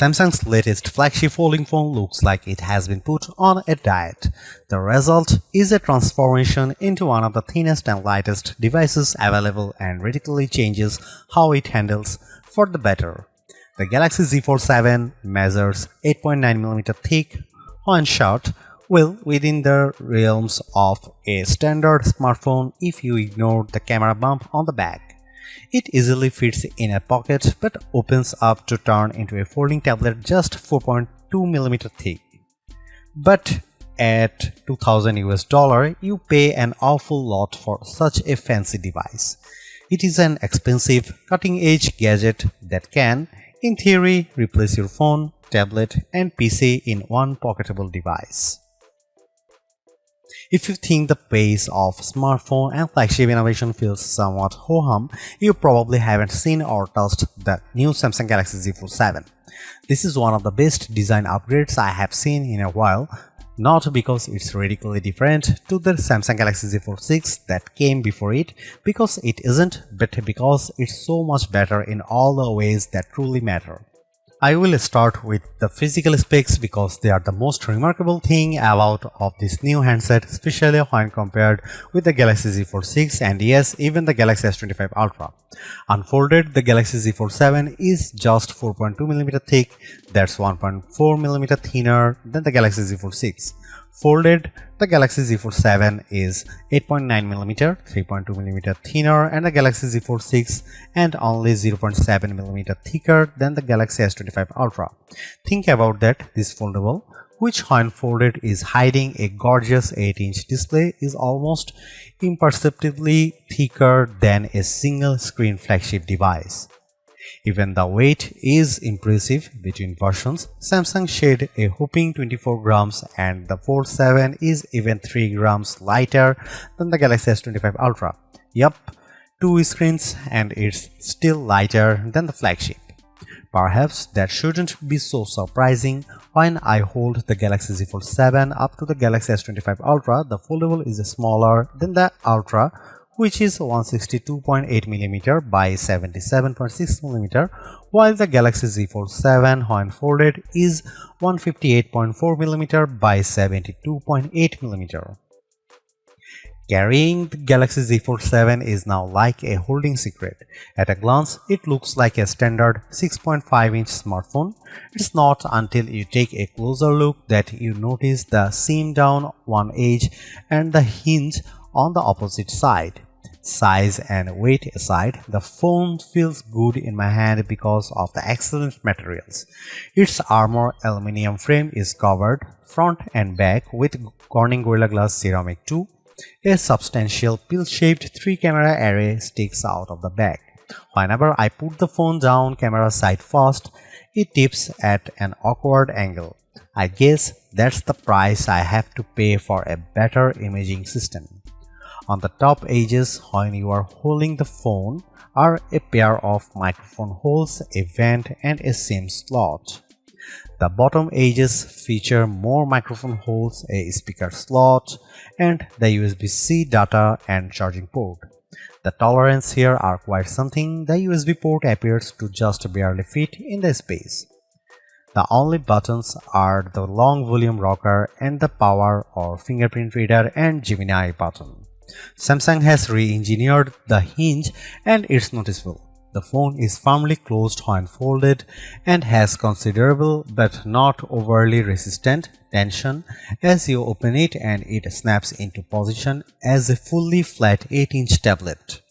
Samsung's latest flagship folding phone looks like it has been put on a diet. The result is a transformation into one of the thinnest and lightest devices available and radically changes how it handles for the better. The Galaxy Z Fold 7 measures 8.9mm thick and short, well within the realms of a standard smartphone if you ignore the camera bump on the back. It easily fits in a pocket but opens up to turn into a folding tablet just 4.2mm thick. But at $2000 you pay an awful lot for such a fancy device. It is an expensive, cutting-edge gadget that can, in theory, replace your phone, tablet, and PC in one pocketable device. If you think the pace of smartphone and flagship innovation feels somewhat ho-hum, you probably haven't seen or touched the new Samsung Galaxy Z Fold 7. This is one of the best design upgrades I have seen in a while, not because it's radically different to the Samsung Galaxy Z Fold 6 that came before it, because it isn't, but because it's so much better in all the ways that truly matter. I will start with the physical specs because they are the most remarkable thing about of this new handset, especially when compared with the Galaxy Z Fold 6 and yes, even the Galaxy S25 Ultra. Unfolded, the Galaxy Z Fold 7 is just 4.2mm thick, that's 1.4mm thinner than the Galaxy Z Fold 6. Folded, the Galaxy Z Fold 7 is 8.9mm, 3.2mm thinner and the Galaxy Z Fold 6 and only 0.7mm thicker than the Galaxy S25 Ultra. Think about that, this foldable, which when folded is hiding a gorgeous 8-inch display, is almost imperceptibly thicker than a single screen flagship device. Even the weight is impressive between versions. Samsung shed a whopping 24 grams and the Fold 7 is even 3 grams lighter than the Galaxy S25 Ultra. Yup, 2 screens and it's still lighter than the flagship. Perhaps that shouldn't be so surprising. When I hold the Galaxy Z Fold 7 up to the Galaxy S25 Ultra, the foldable is smaller than the Ultra, which is 162.8mm by 77.6mm, while the Galaxy Z Fold 7 when folded is 158.4mm by 72.8mm. Carrying the Galaxy Z Fold 7 is now like a holding secret. At a glance, it looks like a standard 6.5-inch smartphone. It's not until you take a closer look that you notice the seam down one edge and the hinge on the opposite side. Size and weight aside, the phone feels good in my hand because of the excellent materials. Its armor aluminum frame is covered front and back with Corning Gorilla Glass Ceramic 2. A substantial pill-shaped 3-camera array sticks out of the back. Whenever I put the phone down camera side first, it tips at an awkward angle. I guess that's the price I have to pay for a better imaging system. On the top edges, when you are holding the phone, are a pair of microphone holes, a vent, and a SIM slot. The bottom edges feature more microphone holes, a speaker slot, and the USB-C data and charging port. The tolerances here are quite something. The USB port appears to just barely fit in the space. The only buttons are the long volume rocker and the power or fingerprint reader and Gemini button. Samsung has re-engineered the hinge and it's noticeable. The phone is firmly closed when folded and has considerable but not overly resistant tension as you open it, and it snaps into position as a fully flat 8-inch tablet.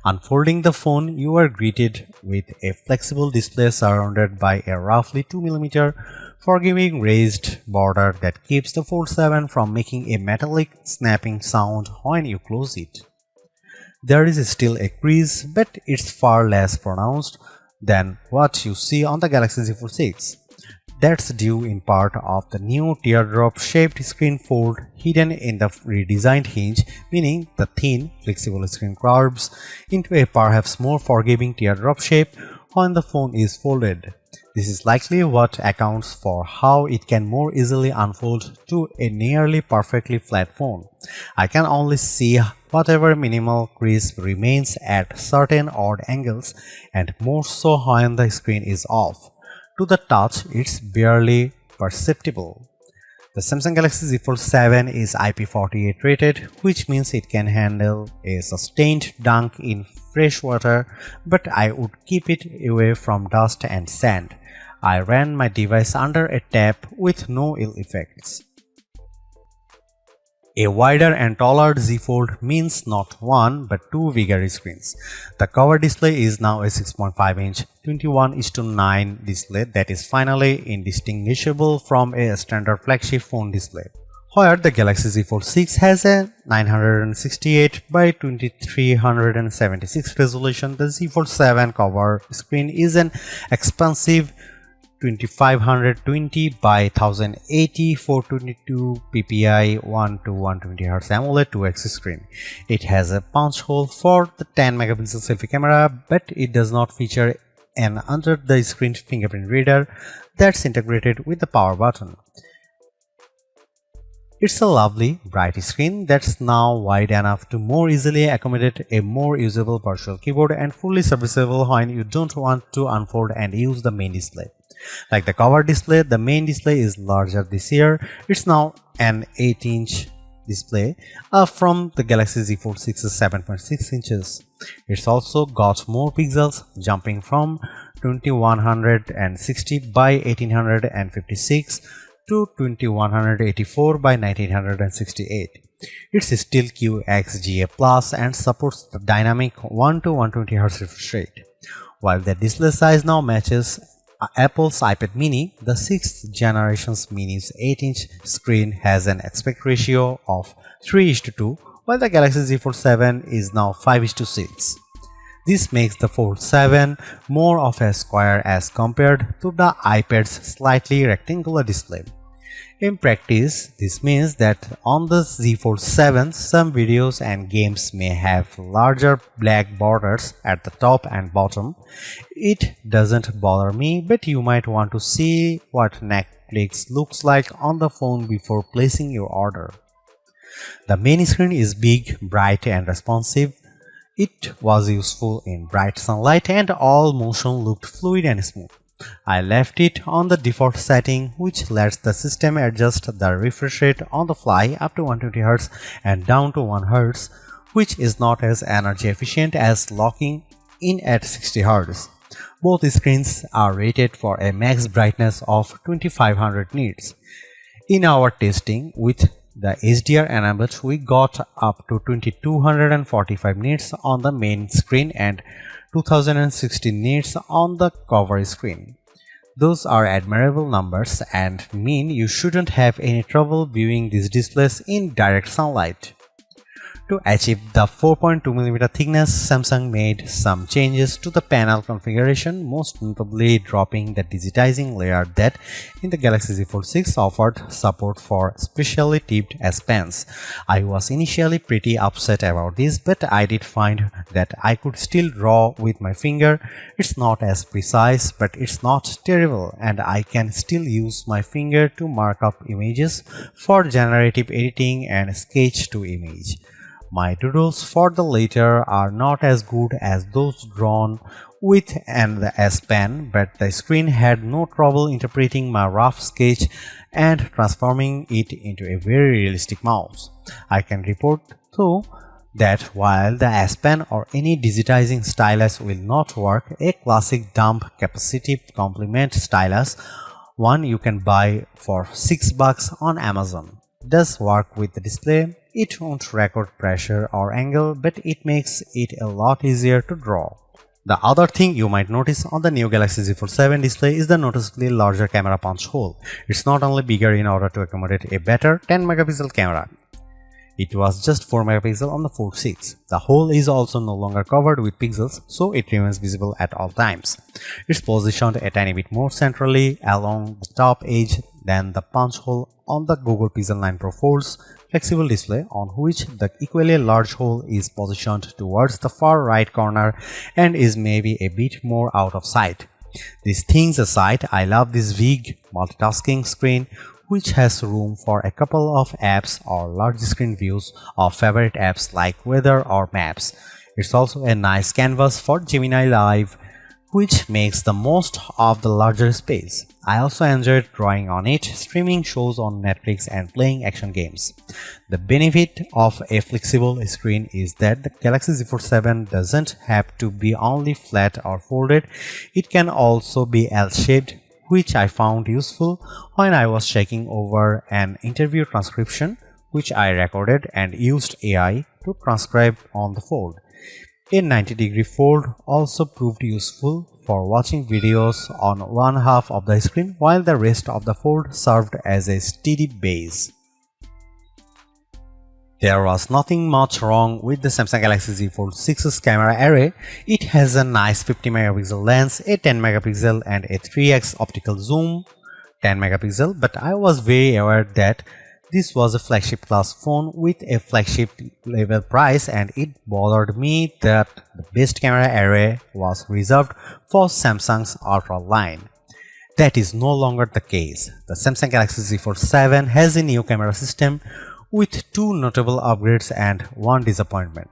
Unfolding the phone, you are greeted with a flexible display surrounded by a roughly 2mm forgiving raised border that keeps the Fold 7 from making a metallic snapping sound when you close it. There is still a crease, but it's far less pronounced than what you see on the Galaxy Z Fold 6. That's due in part of the new teardrop-shaped screen fold hidden in the redesigned hinge, meaning the thin, flexible screen curves into a perhaps more forgiving teardrop shape when the phone is folded. This is likely what accounts for how it can more easily unfold to a nearly perfectly flat phone. I can only see whatever minimal crease remains at certain odd angles, and more so when the screen is off. To the touch, it's barely perceptible. The Samsung Galaxy Z Fold 7 is IP48 rated, which means it can handle a sustained dunk in fresh water, but I would keep it away from dust and sand. I ran my device under a tap with no ill effects. A wider and taller Z Fold means not one but two bigger screens. The cover display is now a 6.5-inch 21:9 display that is finally indistinguishable from a standard flagship phone display. Where the Galaxy Z Fold 6 has a 968 by 2376 resolution, the Z Fold 7 cover screen is an expansive 2520 by 1080 422 ppi 1 to 120 Hz AMOLED 2x screen. It has a punch hole for the 10 megapixel selfie camera, but it does not feature an under the screen fingerprint reader that's integrated with the power button. It's a lovely, bright screen that's now wide enough to more easily accommodate a more usable virtual keyboard and fully serviceable when you don't want to unfold and use the main display. Like the cover display, the main display is larger this year. It's now an 8-inch display from the Galaxy Z Fold 6's 7.6 inches. It's also got more pixels, jumping from 2160 by 1856 to 2184 by 1968. It's still QXGA Plus and supports the dynamic 1 to 120 Hz refresh rate. While the display size now matches Apple's iPad mini, the 6th generation's mini's 8-inch screen has an aspect ratio of 3:2, while the Galaxy Z Fold 7 is now 5:6. This makes the Fold 7 more of a square as compared to the iPad's slightly rectangular display. In practice, this means that on the Z Fold 7, some videos and games may have larger black borders at the top and bottom. It doesn't bother me, but you might want to see what Netflix looks like on the phone before placing your order. The main screen is big, bright and responsive. It was useful in bright sunlight and all motion looked fluid and smooth. I left it on the default setting, which lets the system adjust the refresh rate on the fly up to 120 Hz and down to 1 Hz, which is not as energy efficient as locking in at 60 Hz. Both screens are rated for a max brightness of 2500 nits. In our testing with the HDR enabled, we got up to 2245 nits on the main screen and 2060 nits on the cover screen. Those are admirable numbers and mean you shouldn't have any trouble viewing these displays in direct sunlight. To achieve the 4.2mm thickness, Samsung made some changes to the panel configuration, most notably dropping the digitizing layer that in the Galaxy Z Fold 6 offered support for specially tipped S Pens. I was initially pretty upset about this, but I did find that I could still draw with my finger. It's not as precise, but it's not terrible, and I can still use my finger to mark up images for generative editing and sketch to image. My doodles for the latter are not as good as those drawn with the S Pen, but the screen had no trouble interpreting my rough sketch and transforming it into a very realistic mouse. I can report though that while the S Pen or any digitizing stylus will not work, a classic dump capacitive complement stylus, one you can buy for $6 on Amazon, does work with the display. It won't record pressure or angle, but it makes it a lot easier to draw. The other thing you might notice on the new Galaxy Z Fold 7 display is the noticeably larger camera punch hole. It's not only bigger in order to accommodate a better 10 megapixel camera. It was just 4 megapixel on the Fold 6. The hole is also no longer covered with pixels, so it remains visible at all times. It's positioned a tiny bit more centrally along the top edge than the punch hole on the Google Pixel 9 Pro Fold's flexible display, on which the equally large hole is positioned towards the far right corner and is maybe a bit more out of sight. These things aside, I love this big multitasking screen, which has room for a couple of apps or large screen views of favorite apps like weather or maps. It's also a nice canvas for Gemini Live, which makes the most of the larger space. I also enjoyed drawing on it, streaming shows on Netflix and playing action games. The benefit of a flexible screen is that the Galaxy Z Fold 7 doesn't have to be only flat or folded, it can also be L-shaped, which I found useful when I was checking over an interview transcription which I recorded and used AI to transcribe on the fold. A 90-degree fold also proved useful for watching videos on one half of the screen while the rest of the fold served as a steady base. There was nothing much wrong with the Samsung Galaxy Z Fold 6's camera array. It has a nice 50 megapixel lens, a 10 megapixel and a 3x optical zoom, 10 megapixel, but I was very aware that this was a flagship class phone with a flagship level price, and it bothered me that the best camera array was reserved for Samsung's Ultra line. That is no longer the case. The Samsung Galaxy Z Fold 7 has a new camera system with two notable upgrades and one disappointment.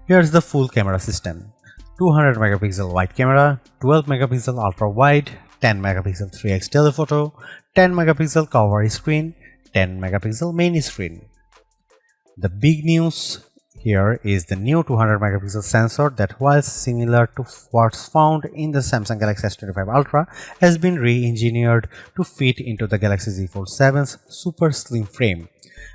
Here's the full camera system: 200 megapixel wide camera, 12 megapixel ultra wide, 10 megapixel 3x telephoto, 10 megapixel cover screen, 10 megapixel main screen. The big news here is the new 200 megapixel sensor that, while similar to what's found in the Samsung Galaxy S25 Ultra, has been re-engineered to fit into the Galaxy Z Fold 7's super slim frame.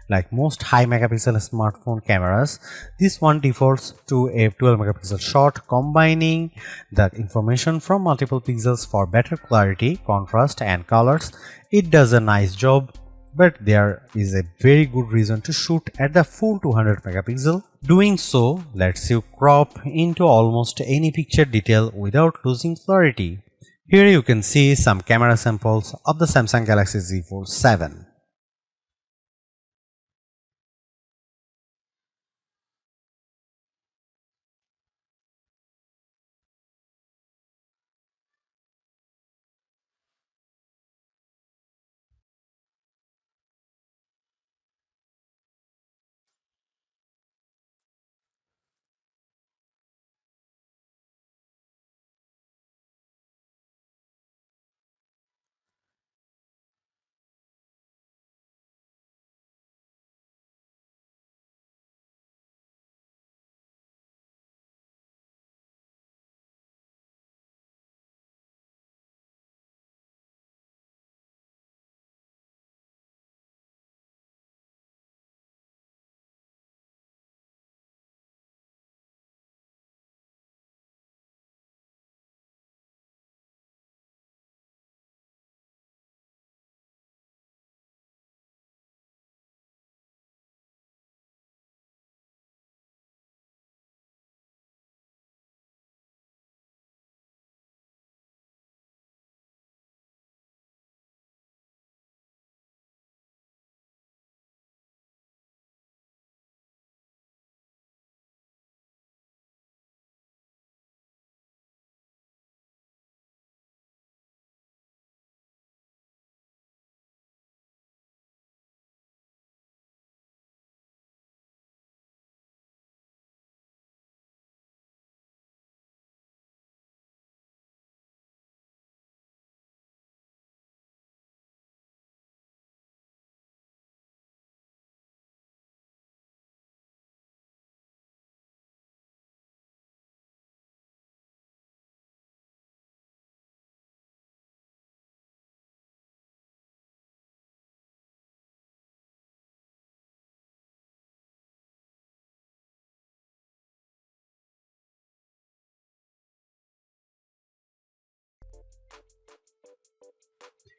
Like most high megapixel smartphone cameras, this one defaults to a 12 megapixel shot, combining the information from multiple pixels for better clarity, contrast and colors. It does a nice job, but there is a very good reason to shoot at the full 200 megapixel. Doing so lets you crop into almost any picture detail without losing clarity. Here you can see some camera samples of the Samsung Galaxy Z Fold 7.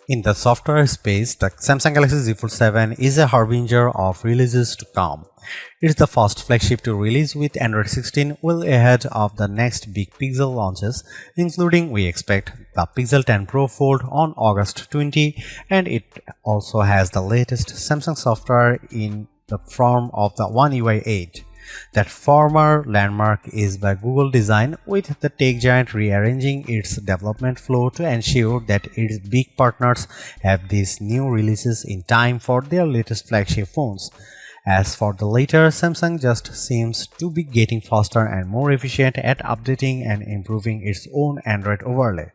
In the software space, the Samsung Galaxy Z Fold 7 is a harbinger of releases to come. It's the first flagship to release with Android 16, well ahead of the next big Pixel launches, including we expect the Pixel 10 Pro Fold on August 20, and it also has the latest Samsung software in the form of the One UI 8. That former landmark is by Google design, with the tech giant rearranging its development flow to ensure that its big partners have these new releases in time for their latest flagship phones. As for the latter, Samsung just seems to be getting faster and more efficient at updating and improving its own Android overlay.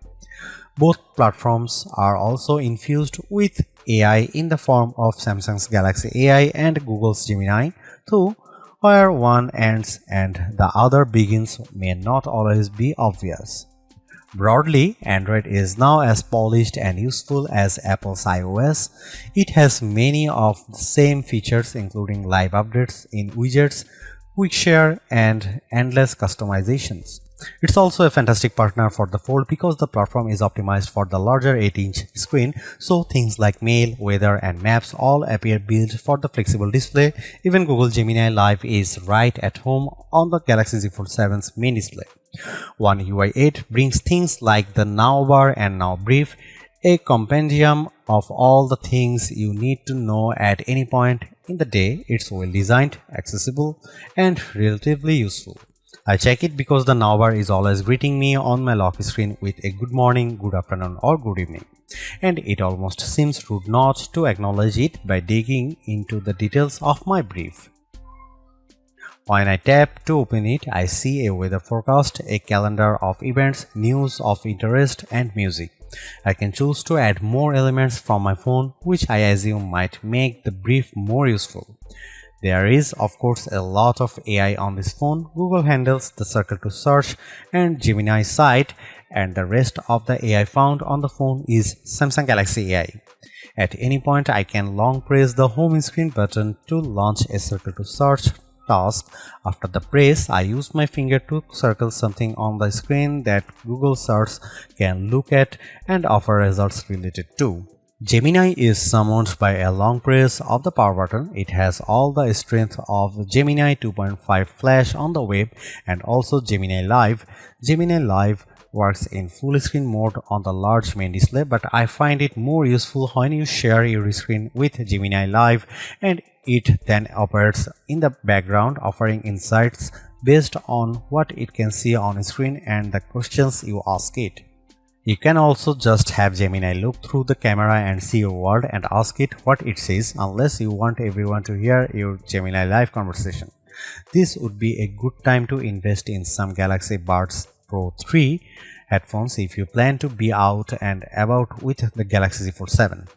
Both platforms are also infused with AI in the form of Samsung's Galaxy AI and Google's Gemini, though where one ends and the other begins may not always be obvious. Broadly, Android is now as polished and useful as Apple's iOS. It has many of the same features including live updates in widgets, quick share, and endless customizations. It's also a fantastic partner for the Fold because the platform is optimized for the larger 8-inch screen, so things like mail, weather, and maps all appear built for the flexible display. Even Google Gemini Live is right at home on the Galaxy Z Fold 7's main display. One UI 8 brings things like the Now bar and Now brief, a compendium of all the things you need to know at any point in the day. It's well designed, accessible, and relatively useful. I check it because the Now bar is always greeting me on my lock screen with a good morning, good afternoon, or good evening, and it almost seems rude not to acknowledge it by digging into the details of my brief. When I tap to open it, I see a weather forecast, a calendar of events, news of interest, and music. I can choose to add more elements from my phone, which I assume might make the brief more useful. There is, of course, a lot of AI on this phone. Google handles the circle to search and Gemini site, and the rest of the AI found on the phone is Samsung Galaxy AI. At any point, I can long press the home screen button to launch a circle to search task. After the press, I use my finger to circle something on the screen that Google search can look at and offer results related to. Gemini is summoned by a long press of the power button. It has all the strength of Gemini 2.5 Flash on the web and also Gemini Live. Gemini Live works in full screen mode on the large main display, but I find it more useful when you share your screen with Gemini Live and it then operates in the background, offering insights based on what it can see on screen and the questions you ask it. You can also just have Gemini look through the camera and see your world and ask it what it says, unless you want everyone to hear your Gemini Live conversation. This would be a good time to invest in some Galaxy Buds Pro 3 headphones if you plan to be out and about with the Galaxy Z Fold 7.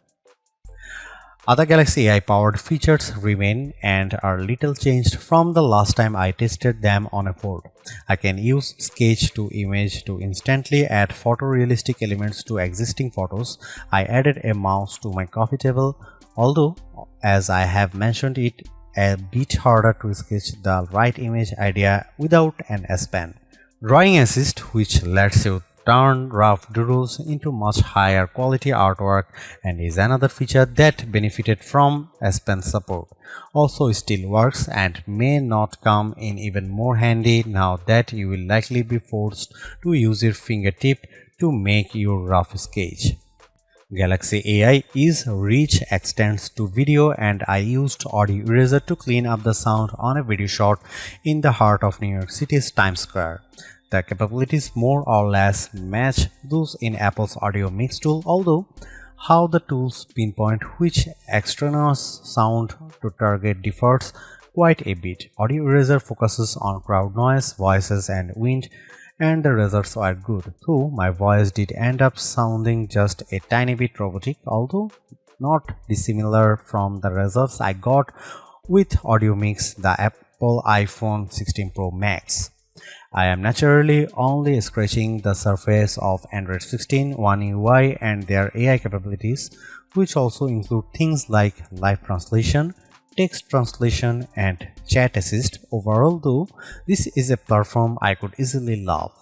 Other Galaxy AI powered features remain and are little changed from the last time I tested them on a Fold. I can use sketch to image to instantly add photorealistic elements to existing photos. I added a mouse to my coffee table, although as I have mentioned it a bit harder to sketch the right image idea without an S Pen. Drawing Assist, which lets you turn rough doodles into much higher quality artwork and is another feature that benefited from S Pen support. Also still works and may not come in even more handy now that you will likely be forced to use your fingertip to make your rough sketch. Galaxy AI is rich extends to video, and I used Audio Eraser to clean up the sound on a video shot in the heart of New York City's Times Square. The capabilities more or less match those in Apple's Audio Mix tool, although how the tools pinpoint which extraneous sound to target differs quite a bit. Audio Eraser focuses on crowd noise, voices, and wind, and the results are good, though my voice did end up sounding just a tiny bit robotic, although not dissimilar from the results I got with Audio Mix, the Apple iPhone 16 Pro Max. I am naturally only scratching the surface of Android 16, One UI, and their AI capabilities, which also include things like live translation, text translation, and chat assist. Overall, though, this is a platform I could easily love.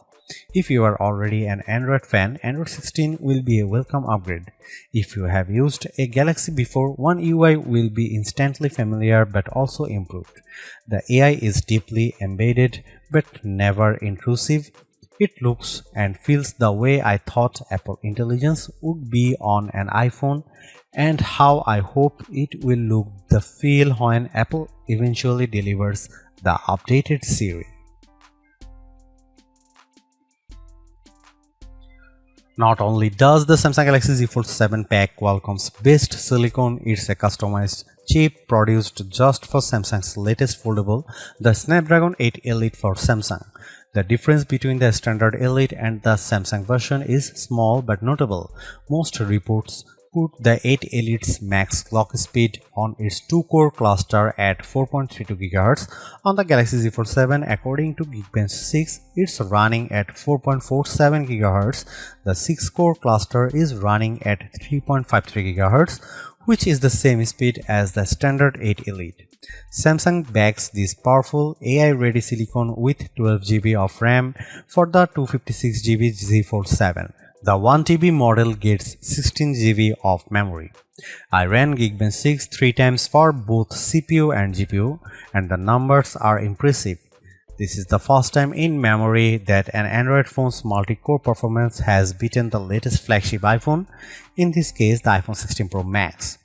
If you are already an Android fan, Android 16 will be a welcome upgrade. If you have used a Galaxy before, One UI will be instantly familiar but also improved. The AI is deeply embedded but never intrusive. It looks and feels the way I thought Apple Intelligence would be on an iPhone, and how I hope it will look the feel when Apple eventually delivers the updated Siri. Not only does the Samsung Galaxy Z Fold 7 pack Qualcomm's best silicon, it's a customized chip produced just for Samsung's latest foldable, the Snapdragon 8 Elite for Samsung. The difference between the standard Elite and the Samsung version is small but notable. Most reports put the 8 Elite's max clock speed on its 2-core cluster at 4.32 GHz. On the Galaxy Z Fold 7, according to Geekbench 6, it's running at 4.47 GHz. The 6-core cluster is running at 3.53 GHz, which is the same speed as the standard 8 Elite. Samsung backs this powerful AI-ready silicon with 12 GB of RAM for the 256 GB Z Fold 7. The 1 TB model gets 16 GB of memory. I ran Geekbench 6 3 times for both CPU and GPU, and the numbers are impressive. This is the first time in memory that an Android phone's multi-core performance has beaten the latest flagship iPhone, in this case the iPhone 16 Pro Max.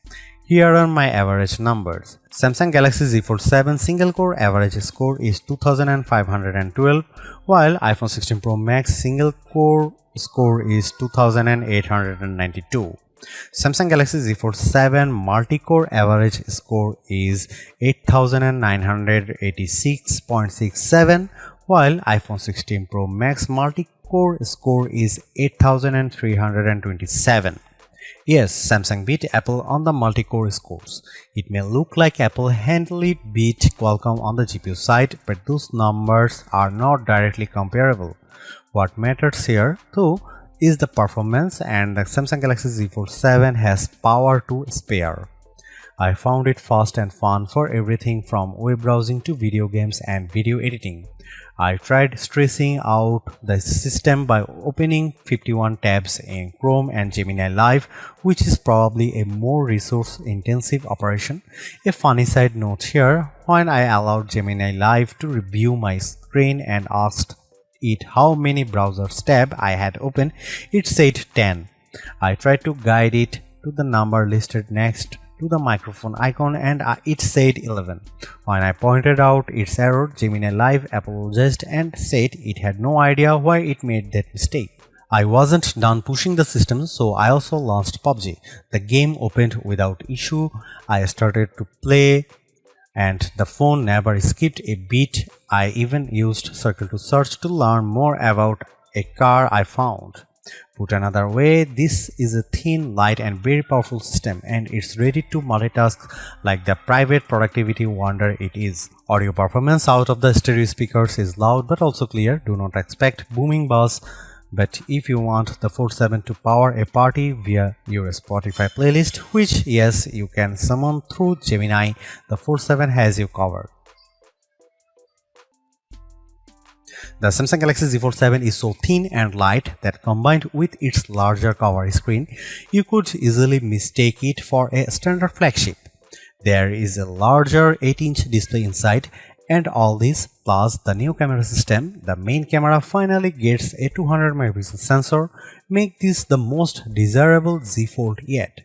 Here are my average numbers. Samsung Galaxy Z Fold 7 single-core average score is 2512, while iPhone 16 Pro Max single-core score is 2892. Samsung Galaxy Z Fold 7 multi-core average score is 8986.67, while iPhone 16 Pro Max multi-core score is 8327. Yes, Samsung beat Apple on the multi-core scores. It may look like Apple handily beat Qualcomm on the GPU side, but those numbers are not directly comparable. What matters here, though, is the performance, and the Samsung Galaxy Z Fold 7 has power to spare. I found it fast and fun for everything from web browsing to video games and video editing. I tried stressing out the system by opening 51 tabs in Chrome and Gemini Live, which is probably a more resource-intensive operation. A funny side note here, when I allowed Gemini Live to review my screen and asked it how many browser tabs I had opened, it said 10. I tried to guide it to the number listed next to the microphone icon and it said 11. When I pointed out its error, Gemini Live apologized and said it had no idea why it made that mistake. I wasn't done pushing the system, so I also launched PUBG. The game opened without issue. I started to play and the phone never skipped a beat. I even used Circle to Search to learn more about a car I found. Put another way, this is a thin, light and very powerful system, and it's ready to multitask like the private productivity wonder it is. Audio performance out of the stereo speakers is loud but also clear. Do not expect booming bass, but if you want the Fold 7 to power a party via your Spotify playlist, which yes, you can summon through Gemini, the Fold 7 has you covered. The Samsung Galaxy Z Fold 7 is so thin and light that combined with its larger cover screen, you could easily mistake it for a standard flagship. There is a larger 8-inch display inside, and all this plus the new camera system, the main camera finally gets a 200 megapixel sensor, make this the most desirable Z Fold yet.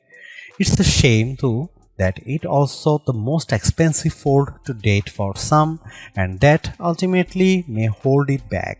It's a shame too that it also the most expensive fold to date for some, and that ultimately may hold it back.